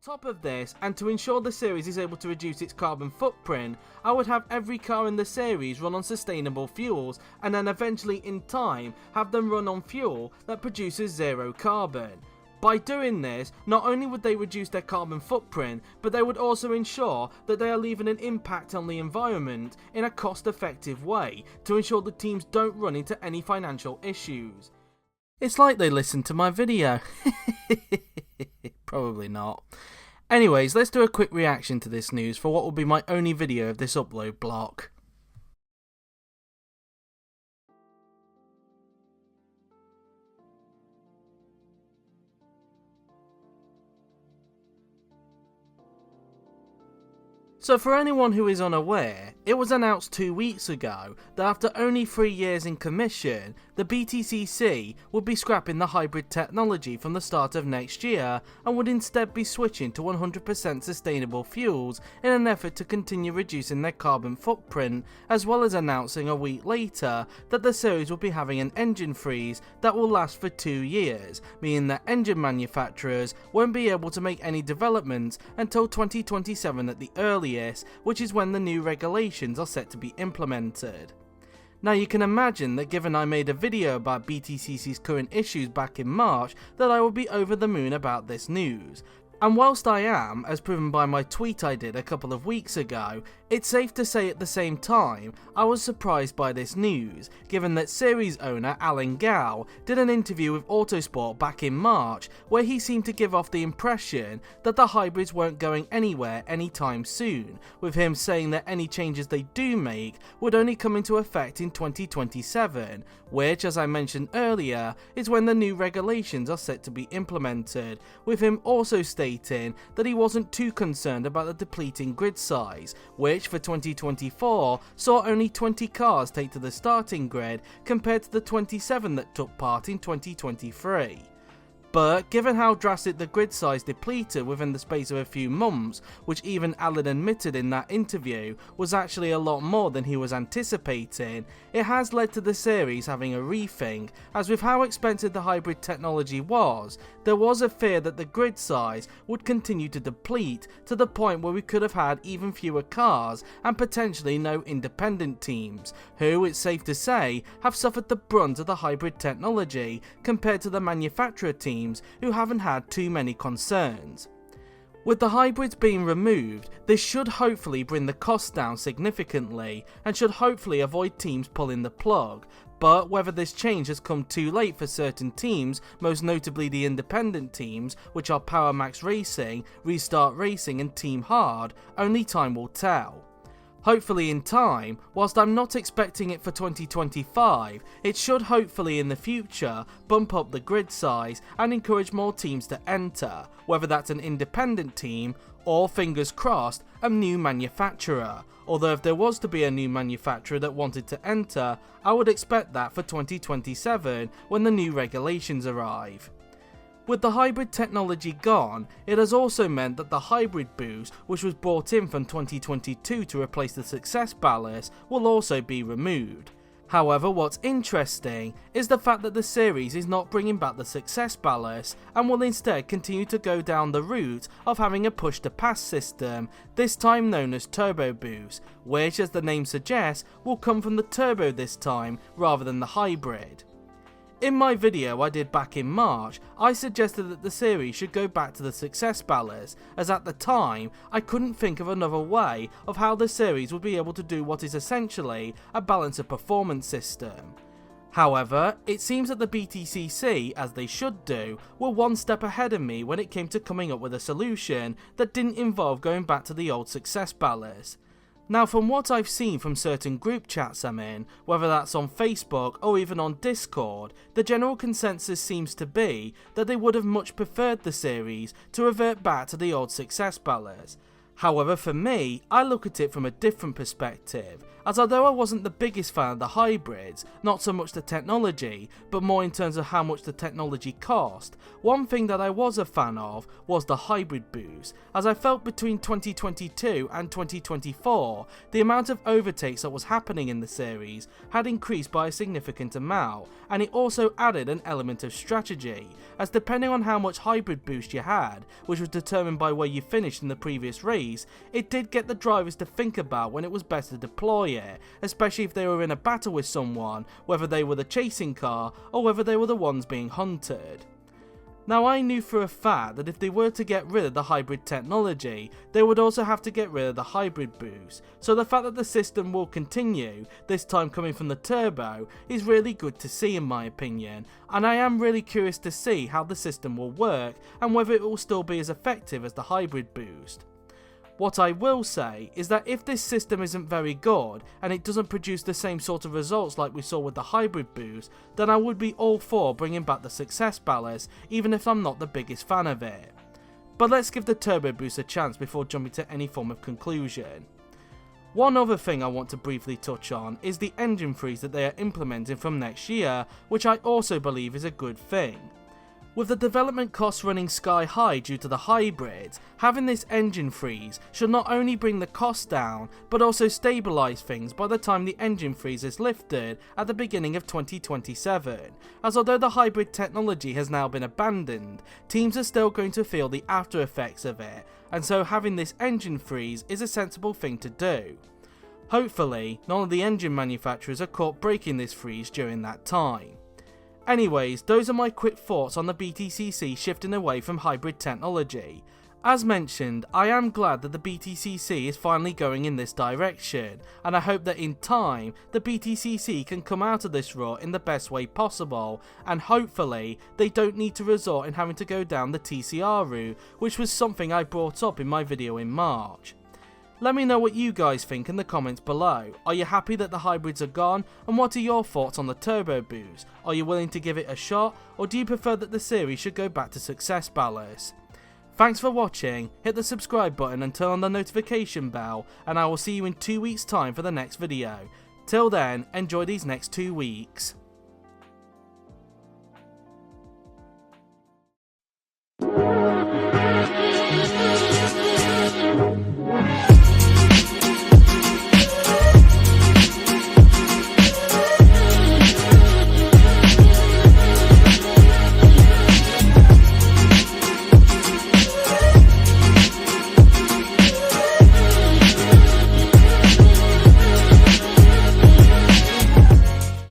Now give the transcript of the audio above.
top of this, and to ensure the series is able to reduce its carbon footprint, I would have every car in the series run on sustainable fuels, and then eventually in time have them run on fuel that produces zero carbon. By doing this, not only would they reduce their carbon footprint, but they would also ensure that they are leaving an impact on the environment in a cost-effective way to ensure the teams don't run into any financial issues. It's like they listened to my video. Probably not. Anyways, let's do a quick reaction to this news for what will be my only video of this upload block. So for anyone who is unaware, it was announced 2 weeks ago that after only 3 years in commission, the BTCC would be scrapping the hybrid technology from the start of next year and would instead be switching to 100% sustainable fuels in an effort to continue reducing their carbon footprint, as well as announcing a week later that the series will be having an engine freeze that will last for 2 years, meaning that engine manufacturers won't be able to make any developments until 2027 at the earliest, which is when the new regulations are set to be implemented. Now you can imagine that given I made a video about BTCC's current issues back in March, that I would be over the moon about this news. And whilst I am, as proven by my tweet I did a couple of weeks ago, it's safe to say at the same time, I was surprised by this news, given that series owner Alan Gow did an interview with Autosport back in March, where he seemed to give off the impression that the hybrids weren't going anywhere anytime soon, with him saying that any changes they do make would only come into effect in 2027, which, as I mentioned earlier, is when the new regulations are set to be implemented, with him also stating that he wasn't too concerned about the depleting grid size, which for 2024 saw only 20 cars take to the starting grid compared to the 27 that took part in 2023. But given how drastic the grid size depleted within the space of a few months, which even Alan admitted in that interview was actually a lot more than he was anticipating, it has led to the series having a rethink, as with how expensive the hybrid technology was, there was a fear that the grid size would continue to deplete to the point where we could have had even fewer cars and potentially no independent teams, who, it's safe to say, have suffered the brunt of the hybrid technology compared to the manufacturer teams who haven't had too many concerns. With the hybrids being removed, this should hopefully bring the cost down significantly and should hopefully avoid teams pulling the plug, but whether this change has come too late for certain teams, most notably the independent teams, which are Power Max Racing, Restart Racing and Team Hard, only time will tell. Hopefully in time, whilst I'm not expecting it for 2025, it should hopefully in the future bump up the grid size and encourage more teams to enter, whether that's an independent team or, fingers crossed, a new manufacturer. Although if there was to be a new manufacturer that wanted to enter, I would expect that for 2027 when the new regulations arrive. With the hybrid technology gone, it has also meant that the hybrid boost, which was brought in from 2022 to replace the success ballast, will also be removed. However, what's interesting is the fact that the series is not bringing back the success ballast and will instead continue to go down the route of having a push to pass system, this time known as turbo boost, which, as the name suggests, will come from the turbo this time rather than the hybrid. In my video I did back in March, I suggested that the series should go back to the success ballast, as at the time I couldn't think of another way of how the series would be able to do what is essentially a balance of performance system. However, it seems that the BTCC, as they should do, were one step ahead of me when it came to coming up with a solution that didn't involve going back to the old success ballast. Now, from what I've seen from certain group chats I'm in, whether that's on Facebook or even on Discord, the general consensus seems to be that they would have much preferred the series to revert back to the old success ballast. However, for me, I look at it from a different perspective, as although I wasn't the biggest fan of the hybrids, not so much the technology, but more in terms of how much the technology cost, one thing that I was a fan of was the hybrid boost, as I felt between 2022 and 2024, the amount of overtakes that was happening in the series had increased by a significant amount, and it also added an element of strategy, as depending on how much hybrid boost you had, which was determined by where you finished in the previous race, it did get the drivers to think about when it was best to deploy it, especially if they were in a battle with someone, whether they were the chasing car or whether they were the ones being hunted. Now, I knew for a fact that if they were to get rid of the hybrid technology, they would also have to get rid of the hybrid boost, so the fact that the system will continue, this time coming from the turbo, is really good to see in my opinion, and I am really curious to see how the system will work and whether it will still be as effective as the hybrid boost. What I will say is that if this system isn't very good and it doesn't produce the same sort of results like we saw with the hybrid boost, then I would be all for bringing back the success ballast, even if I'm not the biggest fan of it. But let's give the turbo boost a chance before jumping to any form of conclusion. One other thing I want to briefly touch on is the engine freeze that they are implementing from next year, which I also believe is a good thing. With the development costs running sky high due to the hybrids, having this engine freeze should not only bring the costs down, but also stabilise things by the time the engine freeze is lifted at the beginning of 2027, as although the hybrid technology has now been abandoned, teams are still going to feel the after effects of it, and so having this engine freeze is a sensible thing to do. Hopefully, none of the engine manufacturers are caught breaking this freeze during that time. Anyways, those are my quick thoughts on the BTCC shifting away from hybrid technology. As mentioned, I am glad that the BTCC is finally going in this direction, and I hope that in time, the BTCC can come out of this rut in the best way possible, and hopefully, they don't need to resort in having to go down the TCR route, which was something I brought up in my video in March. Let me know what you guys think in the comments below. Are you happy that the hybrids are gone, and what are your thoughts on the turbo boost? Are you willing to give it a shot, or do you prefer that the series should go back to success ballast? Thanks for watching, hit the subscribe button and turn on the notification bell, and I will see you in 2 weeks time for the next video. Till then, enjoy these next 2 weeks.